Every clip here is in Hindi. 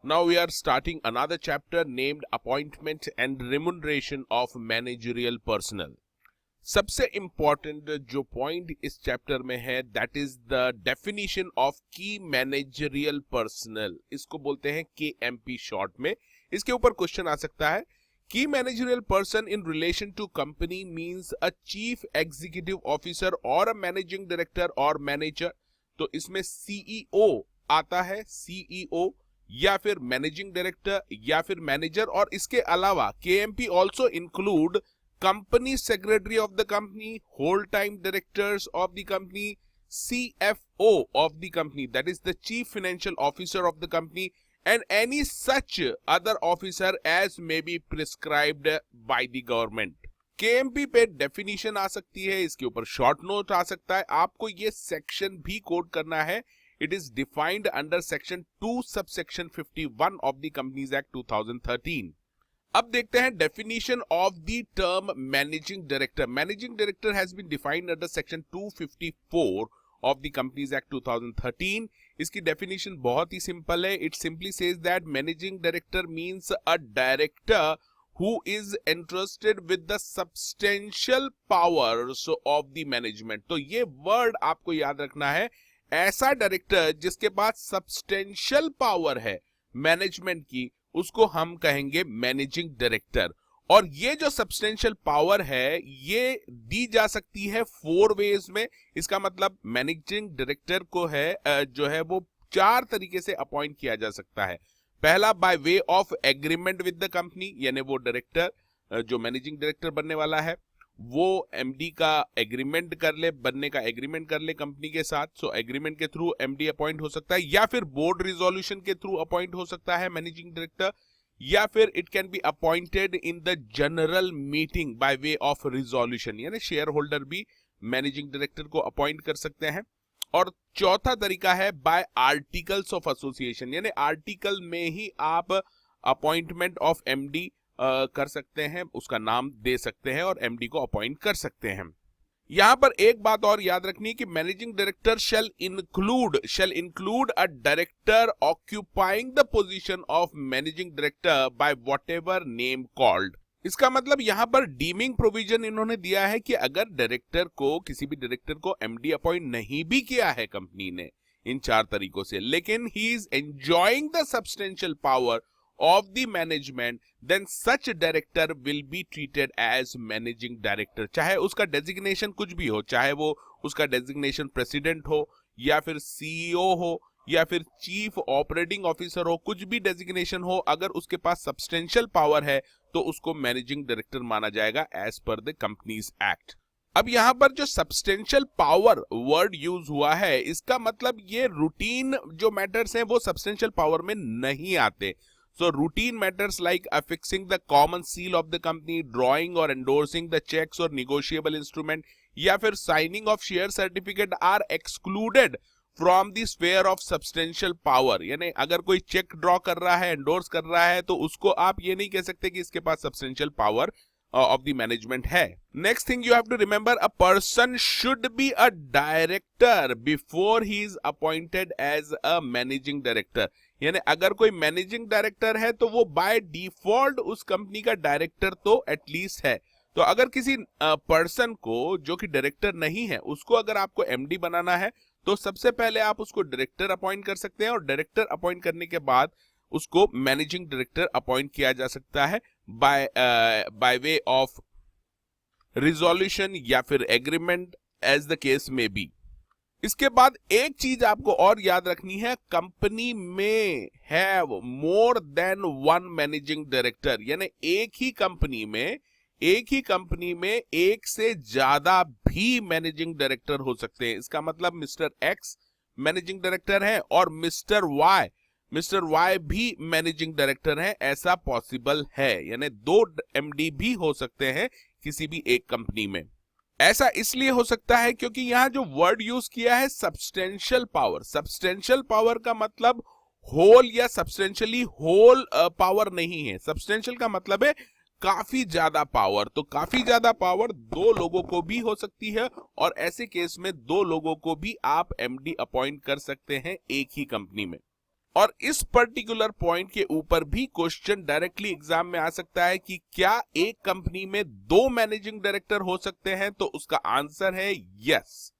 Now we are starting another chapter named Appointment and Remuneration of Managerial Personnel. सबसे इम्पॉर्टेंट जो पॉइंट इस चैप्टर में है that is the definition of की मैनेजरियल पर्सनल. इसको बोलते हैं KMP शॉर्ट में. इसके ऊपर क्वेश्चन आ सकता है. की managerial person in relation to company means a chief executive officer और अ मैनेजिंग डायरेक्टर और मैनेजर. तो इसमें CEO आता है, CEO या फिर मैनेजिंग डायरेक्टर या फिर मैनेजर. और इसके अलावा KMP also include company secretary of the company, whole time directors of the company, CFO of the company, that is the chief financial officer of the company, and any such other officer as may be prescribed by the government. KMP पे डेफिनेशन आ सकती है, इसके ऊपर शॉर्ट नोट आ सकता है. आपको ये सेक्शन भी कोड करना है. It is defined under section 2 subsection 51 of the companies act 2013. अब देखते हैं definition of the term managing director. Managing director has been defined under section 254 of the companies act 2013. इसकी डेफिनेशन बहुत ही सिंपल है. It simply says that managing director means a director who is entrusted with the substantial powers of the management. तो ये वर्ड आपको याद रखना है. ऐसा डायरेक्टर जिसके पास सब्सटेंशियल पावर है मैनेजमेंट की, उसको हम कहेंगे मैनेजिंग डायरेक्टर. और ये जो सब्सटेंशियल पावर है ये दी जा सकती है 4 वेज में. इसका मतलब मैनेजिंग डायरेक्टर को है जो है वो 4 तरीके से अपॉइंट किया जा सकता है. पहला by way of agreement with the company, यानी वो डायरेक्टर जो मैनेजिंग डायरेक्टर बनने वाला है वो MD का एग्रीमेंट कर ले, बनने का एग्रीमेंट कर ले कंपनी के साथ. सो एग्रीमेंट के थ्रू MD अपॉइंट हो सकता है, या फिर बोर्ड रिजोल्यूशन के थ्रू अपॉइंट हो सकता है मैनेजिंग डायरेक्टर, या फिर it can be appointed in the general meeting by way of resolution, यानी शेयर होल्डर भी मैनेजिंग डायरेक्टर को अपॉइंट कर सकते हैं. और चौथा तरीका है बाय आर्टिकल्स ऑफ एसोसिएशन, यानी आर्टिकल में ही आप अपॉइंटमेंट ऑफ MD कर सकते हैं, उसका नाम दे सकते हैं और MD को अपॉइंट कर सकते हैं. यहां पर एक बात और याद रखनी है कि managing director shall include a director occupying the position of managing director by whatever name called. इसका मतलब यहां पर डीमिंग प्रोविजन इन्होंने दिया है कि अगर डायरेक्टर को, किसी भी डायरेक्टर को MD अपॉइंट नहीं भी किया है कंपनी ने इन 4 तरीकों से, लेकिन he is enjoying the substantial power of the management, then such director will be treated as managing director. चाहे उसका डेजिग्नेशन कुछ भी हो, चाहे वो उसका डेजिग्नेशन प्रेसिडेंट हो या फिर CEO हो या फिर चीफ ऑपरेटिंग ऑफिसर हो, कुछ भी डेजिग्नेशन हो, अगर उसके पास सब्सटेंशियल पावर है तो उसको मैनेजिंग डायरेक्टर माना जाएगा as per the companies act. अब यहां पर जो सब्सटेंशियल पावर वर्ड यूज हुआ है, इसका मतलब ये रूटीन जो मैटर्स हैं वो सब्सटेंशियल पावर में नहीं आते. So routine matters like affixing the common seal of the company, drawing or endorsing the checks or negotiable instrument, या फिर signing of share certificate are excluded from the sphere of substantial power. यानी अगर कोई चेक ड्रॉ कर रहा है, एंडोर्स कर रहा है, तो उसको आप ये नहीं कह सकते कि इसके पास substantial power of the management है. Next thing you have to remember, a person should be a director before he is appointed as a managing director. यानी अगर कोई मैनेजिंग डायरेक्टर है तो वो बाय डिफॉल्ट उस कंपनी का डायरेक्टर तो एटलीस्ट है. तो अगर किसी पर्सन को जो कि डायरेक्टर नहीं है उसको अगर आपको MD बनाना है तो सबसे पहले आप उसको डायरेक्टर अपॉइंट कर सकते हैं, और डायरेक्टर अपॉइंट करने के बाद उसको मैनेजिंग डायरेक्टर अपॉइंट किया जा सकता है बाय वे ऑफ रिजोल्यूशन या फिर एग्रीमेंट एज द केस में बी. इसके बाद एक चीज आपको और याद रखनी है, कंपनी में have more than 1 managing director, यानी एक ही कंपनी में एक से ज्यादा भी मैनेजिंग डायरेक्टर हो सकते हैं. इसका मतलब मिस्टर X मैनेजिंग डायरेक्टर है और मिस्टर Y भी मैनेजिंग डायरेक्टर है, ऐसा पॉसिबल है. यानी 2 MD भी हो सकते हैं किसी भी एक कंपनी में. ऐसा इसलिए हो सकता है क्योंकि यहां जो वर्ड यूज किया है सब्सटेंशियल पावर, सब्सटेंशियल पावर का मतलब होल या सब्सटेंशियली होल पावर नहीं है. सब्सटेंशियल का मतलब है काफी ज्यादा पावर. तो काफी ज्यादा पावर 2 लोगों को भी हो सकती है, और ऐसे केस में 2 लोगों को भी आप MD अपॉइंट कर सकते हैं एक ही कंपनी में. और इस पर्टिकुलर पॉइंट के ऊपर भी क्वेश्चन डायरेक्टली एग्जाम में आ सकता है कि क्या एक कंपनी में 2 मैनेजिंग डायरेक्टर हो सकते हैं, तो उसका आंसर है यस।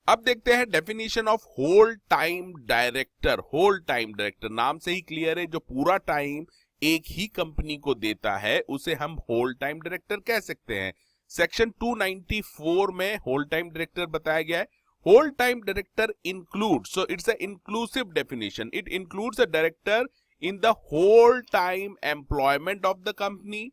अब देखते हैं definition of whole time director. Whole time director नाम से ही क्लियर है, जो पूरा टाइम एक ही कंपनी को देता है उसे हम होल टाइम डायरेक्टर कह सकते हैं। सेक्शन 294 में होल टाइम डायरेक्टर बताया गया है। Whole time director includes, so it's an inclusive definition, it includes a director in the whole time employment of the company,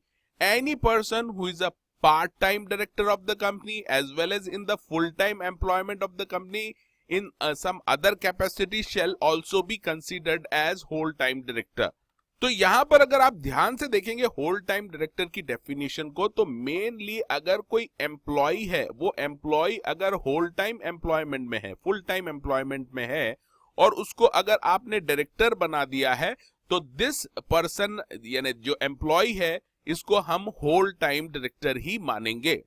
any person who is a part-time director of the company as well as in the full-time employment of the company in some other capacity shall also be considered as whole time director। तो यहां पर अगर आप ध्यान से देखेंगे होल टाइम डायरेक्टर की डेफिनेशन को, तो मेनली अगर कोई एम्प्लॉय है, वो एम्प्लॉय अगर होल टाइम एम्प्लॉयमेंट में है, फुल टाइम एम्प्लॉयमेंट में है, और उसको अगर आपने डायरेक्टर बना दिया है, तो दिस पर्सन यानी जो एम्प्लॉय है, इसको हम होल टाइम डायरेक्टर ही मानेंगे।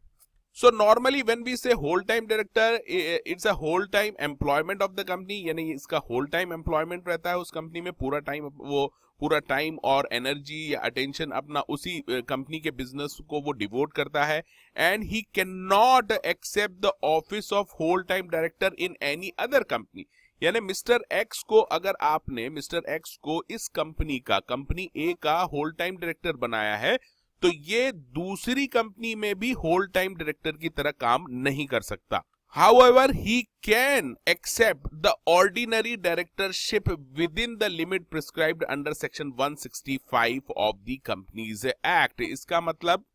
So normally when we say whole time director, it's a whole time employment of the company, यानी इसका whole time employment रहता है उस कंपनी में, पूरा टाइम वो पूरा टाइम और एनर्जी या अटेंशन अपना उसी कंपनी के बिजनेस को वो डिवोट करता है। And he can not accept the office of whole time director in any other company, यानी मिस्टर एक्स को अगर आपने मिस्टर एक्स को इस कंपनी का, कंपनी ए का होल टाइम डायरेक्टर बनाया है, तो ये दूसरी कंपनी में भी होल टाइम डायरेक्टर की तरह काम नहीं कर सकता। However, he can accept the ordinary directorship within the limit prescribed under section 165 of the Companies Act। इसका मतलब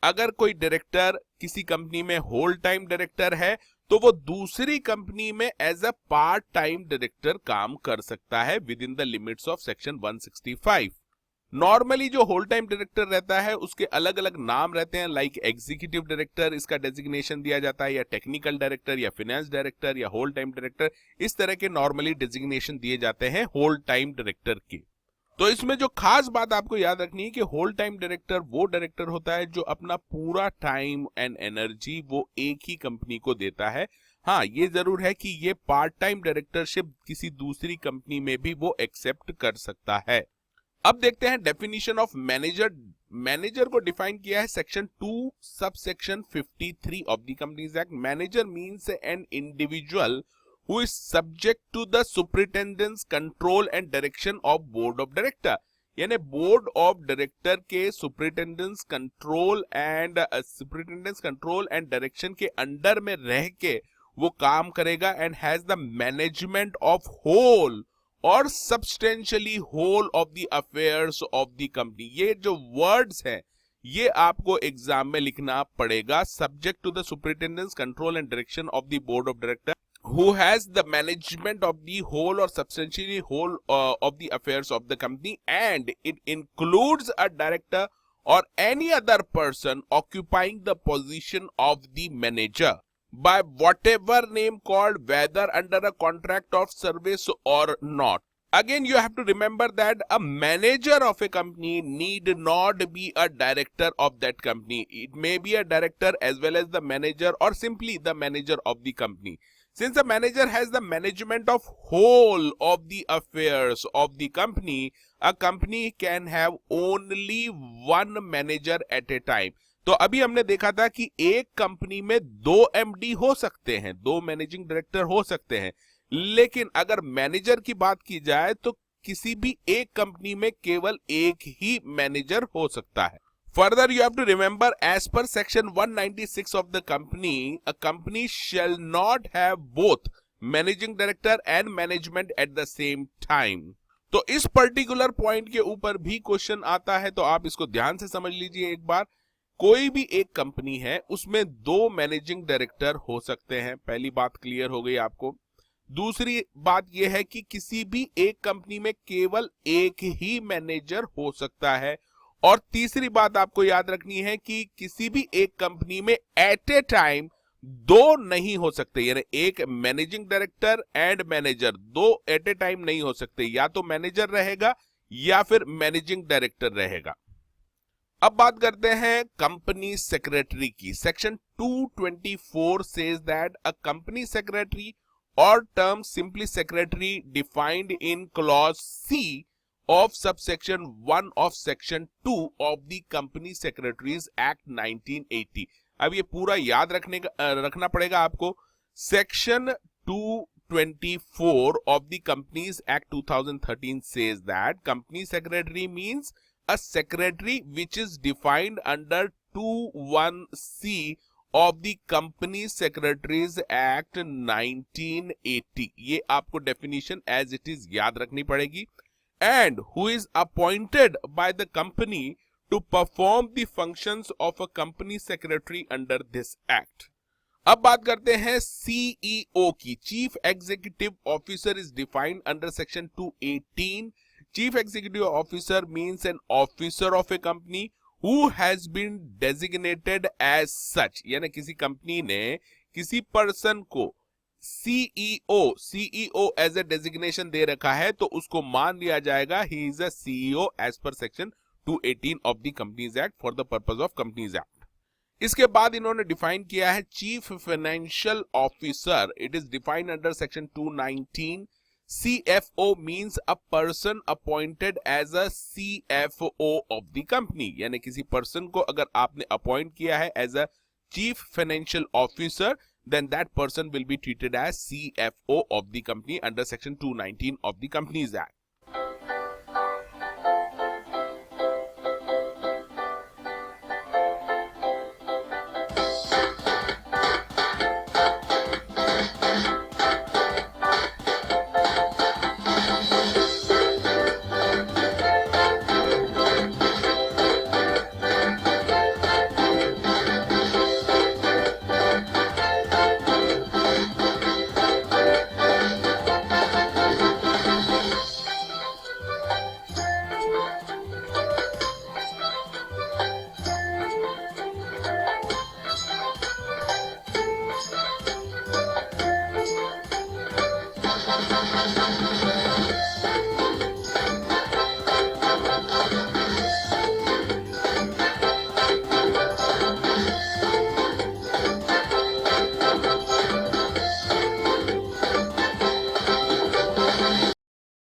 अगर कोई डायरेक्टर किसी कंपनी में होल टाइम डायरेक्टर है, तो वो दूसरी कंपनी में as a part time director काम कर सकता है within the limits of section 165। Normally जो होल टाइम डायरेक्टर रहता है उसके अलग अलग नाम रहते हैं, लाइक एग्जीक्यूटिव डायरेक्टर इसका डेजिग्नेशन दिया जाता है, या टेक्निकल डायरेक्टर, या फाइनेंस डायरेक्टर, या होल टाइम डायरेक्टर, इस तरह के नॉर्मली डेजिग्नेशन दिए जाते हैं होल टाइम डायरेक्टर के। तो इसमें जो खास बात आपको याद रखनी है कि होल टाइम डायरेक्टर वो डायरेक्टर होता है जो अपना पूरा टाइम एंड एनर्जी वो एक ही कंपनी को देता है। हाँ, ये जरूर है कि ये पार्ट टाइम डायरेक्टरशिप किसी दूसरी कंपनी में भी वो एक्सेप्ट कर सकता है। अब देखते हैं डेफिनेशन ऑफ मैनेजर। मैनेजर को डिफाइन किया है section 2 subsection 53 of the companies act. Manager means an individual who is subject to the superintendence control and direction of board of director, यानी बोर्ड ऑफ डायरेक्टर के सुपरिटेंडेंस कंट्रोल एंड डायरेक्शन के अंडर में रह के वो काम करेगा, and has the management of whole or substantially whole of the affairs of the company. ये जो वर्ड्स हैं ये आपको एग्जाम में लिखना पड़ेगा। Subject to the superintendence control and direction of the board of director who has the management of the whole or substantially whole of the affairs of the company, and it includes a director or any other person occupying the position of the manager by whatever name called, whether under a contract of service or not. Again, you have to remember that a manager of a company need not be a director of that company. It may be a director as well as the manager, or simply the manager of the company. Since the manager has the management of whole of the affairs of the company, a company can have only one manager at a time. तो अभी हमने देखा था कि एक कंपनी में 2 MD हो सकते हैं, 2 मैनेजिंग डायरेक्टर हो सकते हैं, लेकिन अगर मैनेजर की बात की जाए तो किसी भी एक कंपनी में केवल एक ही मैनेजर हो सकता है। Further, you have to remember, as per section 196 of the company, a company shall not have both managing director and management at the same time. तो इस पर्टिकुलर पॉइंट के ऊपर भी क्वेश्चन आता है, तो आप इसको ध्यान से समझ लीजिए एक बार। कोई भी एक कंपनी है उसमें 2 मैनेजिंग डायरेक्टर हो सकते हैं, पहली बात क्लियर हो गई आपको। दूसरी बात यह है कि किसी भी एक कंपनी में केवल एक ही मैनेजर हो सकता है, और तीसरी बात आपको याद रखनी है कि किसी भी एक कंपनी में एट ए टाइम 2 नहीं हो सकते, यानी एक managing director and manager 2 at a time नहीं हो सकते, या तो मैनेजर रहेगा या फिर मैनेजिंग डायरेक्टर रहेगा। अब बात करते हैं कंपनी सेक्रेटरी की। Section 224 says that a company secretary or term simply secretary defined in clause C of subsection 1 of section 2 of the Company Secretaries Act 1980. अब ये पूरा याद रखना पड़ेगा आपको. Section 224 of the Companies Act 2013 says that company secretary means a secretary which is defined under 21C of the Company Secretaries Act 1980. ये आपको definition as it is याद रखनी पड़ेगी. And who is appointed by the company to perform the functions of a company secretary under this act. अब बात करते हैं CEO की. Chief Executive Officer is defined under section 218. Chief Executive Officer means an officer of a company who has been designated as such. यानी किसी कंपनी ने किसी पर्सन को CEO as a designation दे रखा है तो उसको मान लिया जाएगा he is a CEO as per section 218 of the Companies Act for the purpose of Companies Act. इसके बाद इन्होंने डिफाइन किया है chief financial officer. It is defined under section 219. CFO means a person appointed as a CFO of the company. यानी किसी पर्सन को अगर आपने अपॉइंट किया है as a chief financial officer, then that person will be treated as CFO of the company under section 219 of the Companies Act.